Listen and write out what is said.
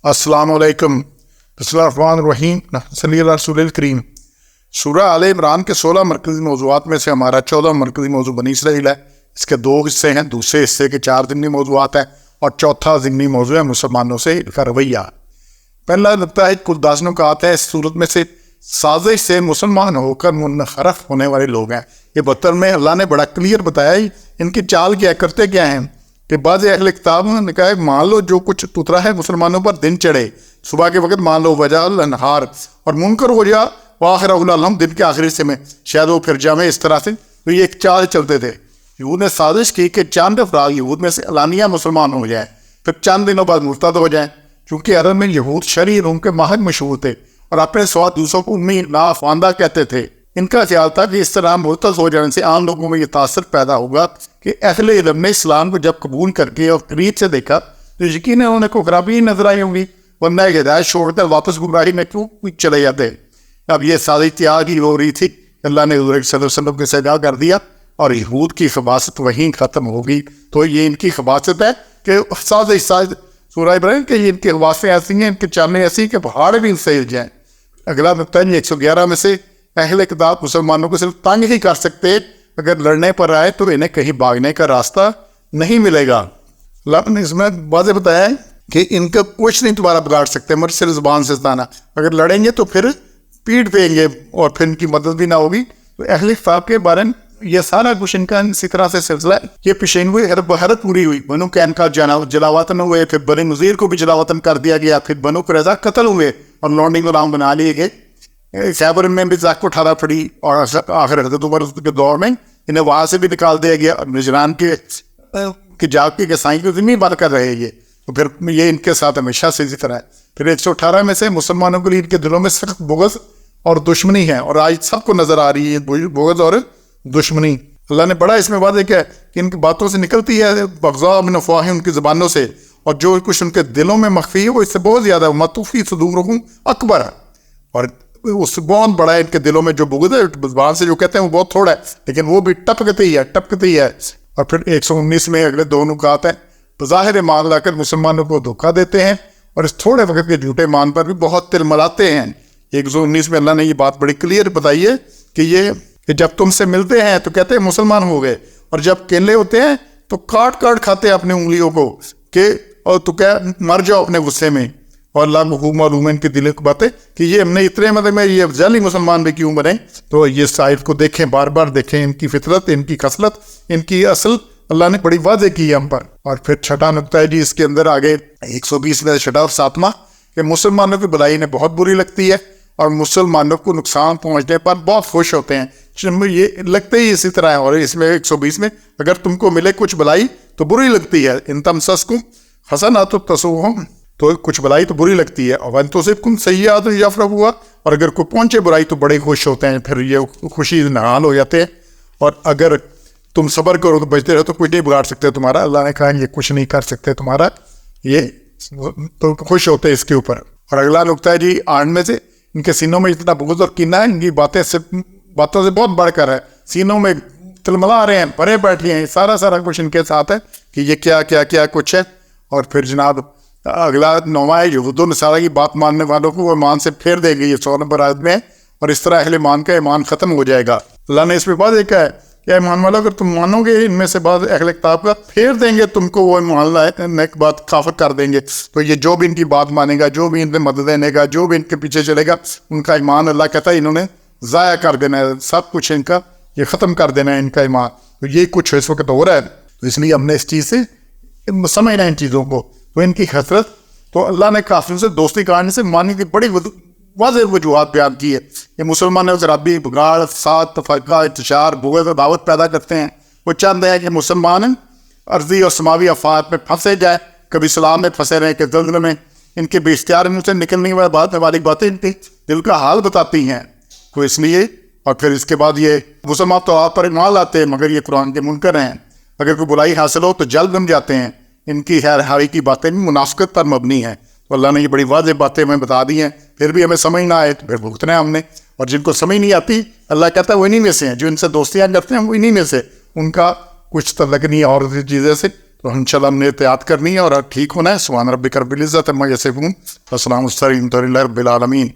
السلام علیکم. بسم اللہ الرحمن الرحیم. صلی اللہ رسول الکریم. سورہ آل عمران کے 16 مرکزی موضوعات میں سے ہمارا 14 مرکزی موضوع بنی اسرائیل ہے. اس کے 2 حصے ہیں. دوسرے حصے کے 4 ضمنی موضوعات ہیں اور چوتھا ضمنی موضوع ہے مسلمانوں سے ان کا رویہ. پہلا نقطہ ہے کل 10 نکات ہیں. اس صورت میں سے سازش سے مسلمان ہو کر منحرف ہونے والے لوگ ہیں. یہ بطر میں اللہ نے بڑا کلیئر بتایا ہی ان کی چال کیا کرتے کیا ہیں کہ بعض اہل کتاب نے کہا مان لو جو کچھ اترا ہے مسلمانوں پر دن چڑھے صبح کے وقت مان لو وجہ الانہار اور منکر ہو جا وآخر الحم دن کے آخری سے میں شاید وہ پھر جامع اس طرح سے. تو یہ ایک چال چلتے تھے. یہود نے سازش کی کہ چند افراد یہود میں سے علانیہ مسلمان ہو جائیں پھر چند دنوں بعد مرتد ہو جائیں. چونکہ عرب میں یہود شرعی روم کے ماہر مشہور تھے اور اپنے سوا دوسروں کو امی نافاندہ کہتے تھے. ان کا خیال تھا کہ اس طرح مرتد ہو جانے سے عام لوگوں میں یہ تاثر پیدا ہوگا کہ اہل علم نے اسلام کو جب قبول کر کے اور قریب سے دیکھا تو یقیناً انہوں نے خرابی نظر آئی ہوں گی ورنہ ہدایت چھوڑ کر واپس گمراہی میں کیوں چلے جاتے. اب یہ سازش تیار کی ہو رہی تھی. اللہ نے حضور صلی اللہ علیہ وسلم کے سجا کر دیا اور یہود کی خباثت وہیں ختم ہوگی. تو یہ ان کی خباثت ہے کہ سازش سورہ ابراہیم کہ یہ ان کی خباثتیں ایسی ہیں, ان کی چالیں ایسی کہ پہاڑ بھی ان سے ہل جائیں. اگلا نقطہ 111 میں سے اہل کتاب مسلمانوں کو صرف تنگ ہی کر سکتے, اگر لڑنے پر آئے تو انہیں کہیں بھاگنے کا راستہ نہیں ملے گا. اللہ نے اس میں واضح بتایا ہے کہ ان کا کچھ نہیں تمہارا بگاڑ سکتے مگر صرف زبان سے ستانا. اگر لڑیں گے تو پھر پیٹ پیں گے اور پھر ان کی مدد بھی نہ ہوگی. تو اہل کتاب کے بارے میں یہ سارا کچھ ان کا اسی طرح سے سلسلہ ہے. یہ پیشین ہوئی بحرت پوری ہوئی. بنو کین کا جلاوطن ہوئے, پھر بنی نذیر کو بھی جلاوطن کر دیا گیا, پھر بنو قریظہ قتل ہوئے اور لونڈی غلام بنا لیے گئے. خیبر میں بھی زاق اٹھارہ پڑی اور آخر حضرت عمر کے دور میں انہیں وہاں سے بھی نکال دیا گیا اور نجران کے جا کے سائیں کو ذمہ بار کر رہے یہ. تو پھر یہ ان کے ساتھ ہمیشہ سے اسی طرح ہے. پھر 118 میں سے مسلمانوں کے لیے ان کے دلوں میں سخت بغض اور دشمنی ہے اور آج سب کو نظر آ رہی ہے بغض اور دشمنی. اللہ نے بڑا اس میں واضح کیا کہ ان کی باتوں سے نکلتی ہے بغضاء من افواہہم, ان کی زبانوں سے, اور جو کچھ ان کے دلوں میں مخفی ہے وہ اس سے بہت زیادہ ما تخفی صدورہم اکبر, اور اس سے بہت بڑا ہے ان کے دلوں میں جو بغض ہے. زبان سے جو کہتے ہیں وہ بہت تھوڑا ہے لیکن وہ بھی ٹپکتی ہے. اور پھر 119 میں اگلے 2 نکات ہیں. بظاہر ایمان لا کر مسلمانوں کو دھوکہ دیتے ہیں اور اس تھوڑے وقت کے جھوٹے ایمان پر بھی بہت تل ملاتے ہیں. 119 میں اللہ نے یہ بات بڑی کلیئر بتائی ہے کہ جب تم سے ملتے ہیں تو کہتے ہیں مسلمان ہو گئے, اور جب کیلے ہوتے ہیں تو کاٹ کھاتے ہیں اپنے انگلیوں کو کہ اور تو کیا مر جاؤ اپنے غصے میں. اور اللہ کو معلوم ہے ان کے دل کی باتیں کہ یہ ہم نے اتنے مطلب میں یہ افضل مسلمان بھی کیوں بنے. تو یہ سائد کو دیکھیں, بار بار دیکھیں, ان کی فطرت, ان کی خصلت, ان کی اصل اللہ نے بڑی واضح کی ہے ہم پر. اور پھر چھٹا نقطہ ہے جی اس کے اندر آگے 120 میں چھٹا اور 7واں کہ مسلمانوں کی بلائی انہیں بہت بری لگتی ہے اور مسلمانوں کو نقصان پہنچنے پر بہت خوش ہوتے ہیں. یہ لگتے ہی اسی طرح ہے. اور اس میں 120 میں اگر تم کو ملے کچھ بلائی تو بری لگتی ہے. ان تمسسکم حسنات تسؤہم, تو کچھ بلائی تو بری لگتی ہے. اور تصبکم سیئات یفرحوا, اور اگر کوئی پہنچے برائی تو بڑے خوش ہوتے ہیں, پھر یہ خوشی نہال ہو جاتے ہیں. اور اگر تم صبر کرو تو بچتے رہو تو کچھ نہیں بگاڑ سکتے تمہارا. اللہ نے کہا یہ کچھ نہیں کر سکتے تمہارا, یہ تو خوش ہوتے ہیں اس کے اوپر. اور اگلا نقطہ ہے جی 8 میں سے ان کے سینوں میں اتنا بغض اور کینہ ہے, ان کی باتوں سے بہت بڑھ کر ہے, سینوں میں تلملا رہے ہیں, بھرے بیٹھے ہیں. سارا کچھ ان کے ساتھ ہے کہ یہ کیا کچھ ہے. اور پھر جناب اگلا 9واں ہے یہود و نصارہ کی بات ماننے والوں کو وہ ایمان سے پھیر دے گی. یہ 100 نمبر آیت میں, اور اس طرح اہل ایمان کا ایمان ختم ہو جائے گا. اللہ نے اس میں بات کہا ہے کہ ایمان والا اگر تم مانو گے ان میں سے بعض اہل کتاب کا پھیر دیں گے تم کو, وہ ایمان لائے ایک بات کافر کر دیں گے. تو یہ جو بھی ان کی بات مانے گا, جو بھی ان پہ مدد دینے گا, جو بھی ان کے پیچھے چلے گا, ان کا ایمان اللہ کہتا ہے انہوں نے ضائع کر دینا ہے. سب کچھ ان کا یہ ختم کر دینا ہے ان کا ایمان. تو یہ کچھ اس وقت ہو رہا ہے. تو اس لیے ہم نے اس چیز سے سمجھنا ہے ان چیزوں کو. تو ان کی حسرت تو اللہ نے کافروں سے دوستی کرنے سے ماننے کی بڑی واضح وجوہات بیان کی ہے. یہ مسلمان خرابی, بگاڑ, فساد, تفرقہ, انتشار, بغض اور دعوت پیدا کرتے ہیں. وہ چاہتے ہیں کہ مسلمان عرضی اور سماوی افات میں پھنسے جائے, کبھی اسلام میں پھنسے رہیں کہ زلزلے میں. ان کے بے اختیار ان سے نکلنے والی باتیں ان کے دل کا حال بتاتی ہیں. تو اس لیے اور پھر اس کے بعد یہ مسلمان تو آپ پر ایمان لاتے ہیں مگر یہ قرآن کے منکر ہیں. اگر کوئی بلائی حاصل ہو تو جلد بن جاتے ہیں. ان کی خیر ہائی کی باتیں بھی منافقت پر مبنی ہیں. تو اللہ نے یہ بڑی واضح باتیں ہمیں بتا دی ہیں, پھر بھی ہمیں سمجھ نہ آئے تو پھر بھگتنا ہے ہم نے. اور جن کو سمجھ نہیں آتی اللہ کہتا ہے وہ انہی میں سے ہیں, جو ان سے دوستیاں کرتے ہیں وہ انہی میں سے, ان کا کچھ تعلق نہیں اور چیزیں سے. تو انشاءاللہ ہم نے احتیاط کرنی ہے اور ٹھیک ہونا ہے. سبحان ربک رب العزت عما یصفون وسلام علی المرسلین والحمد للہ رب العالمین.